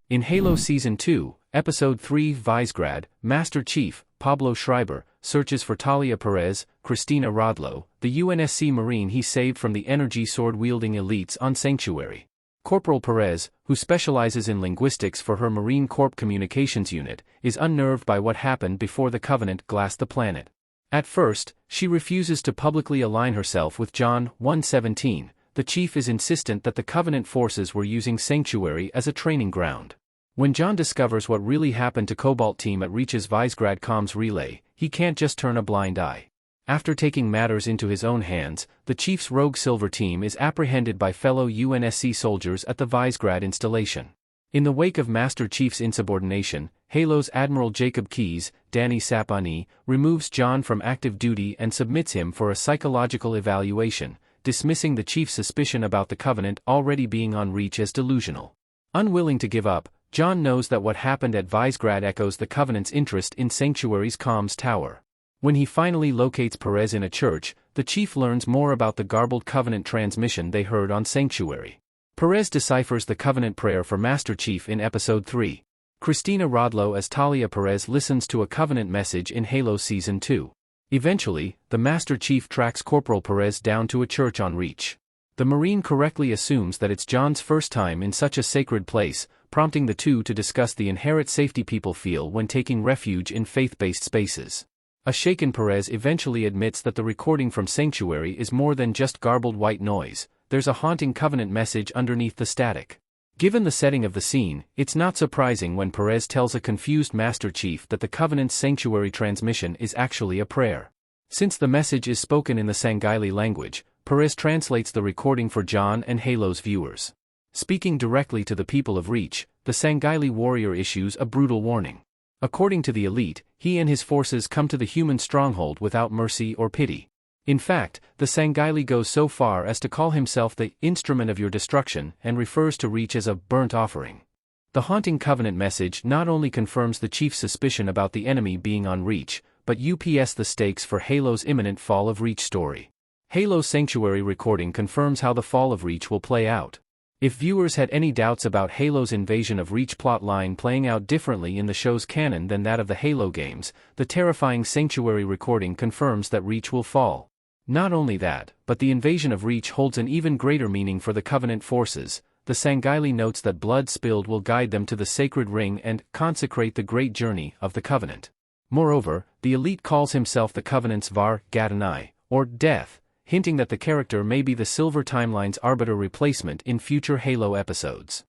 In Halo Season 2, Episode 3 Visegrad, Master Chief, Pablo Schreiber, searches for Talia Perez, Christina Rodlow, the UNSC Marine he saved from the energy sword-wielding elites on Sanctuary. Corporal Perez, who specializes in linguistics for her Marine Corps Communications Unit, is unnerved by what happened before the Covenant glassed the planet. At first, she refuses to publicly align herself with John 1:17. The chief is insistent that the Covenant forces were using Sanctuary as a training ground. When John discovers what really happened to Cobalt Team at Reach's Visegrad comms relay, he can't just turn a blind eye. After taking matters into his own hands, the chief's rogue Silver Team is apprehended by fellow UNSC soldiers at the Visegrad installation. In the wake of Master Chief's insubordination, Halo's Admiral Jacob Keyes, Danny Sapani, removes John from active duty and submits him for a psychological evaluation, dismissing the chief's suspicion about the Covenant already being on Reach as delusional. Unwilling to give up, John knows that what happened at Visegrad echoes the Covenant's interest in Sanctuary's comms tower. When he finally locates Perez in a church, the chief learns more about the garbled Covenant transmission they heard on Sanctuary. Perez deciphers the Covenant prayer for Master Chief in Episode 3. Christina Rodlow as Talia Perez listens to a Covenant message in Halo Season 2. Eventually, the Master Chief tracks Corporal Perez down to a church on Reach. The Marine correctly assumes that it's John's first time in such a sacred place, prompting the two to discuss the inherent safety people feel when taking refuge in faith-based spaces. A shaken Perez eventually admits that the recording from Sanctuary is more than just garbled white noise. There's a haunting Covenant message underneath the static. Given the setting of the scene, it's not surprising when Perez tells a confused Master Chief that the Covenant's Sanctuary transmission is actually a prayer. Since the message is spoken in the Sanghaili language, Perez translates the recording for John and Halo's viewers. Speaking directly to the people of Reach, the Sanghaili warrior issues a brutal warning. According to the elite, he and his forces come to the human stronghold without mercy or pity. In fact, the Sanghaili goes so far as to call himself the instrument of your destruction and refers to Reach as a burnt offering. The haunting Covenant message not only confirms the chief's suspicion about the enemy being on Reach, but ups the stakes for Halo's imminent Fall of Reach story. Halo's Sanctuary recording confirms how the Fall of Reach will play out. If viewers had any doubts about Halo's Invasion of Reach plotline playing out differently in the show's canon than that of the Halo games, the terrifying Sanctuary recording confirms that Reach will fall. Not only that, but the invasion of Reach holds an even greater meaning for the Covenant forces. The Sanghaili notes that blood spilled will guide them to the sacred ring and consecrate the great journey of the Covenant. Moreover, the elite calls himself the Covenant's Var Gadanai, or Death, hinting that the character may be the Silver Timeline's Arbiter replacement in future Halo episodes.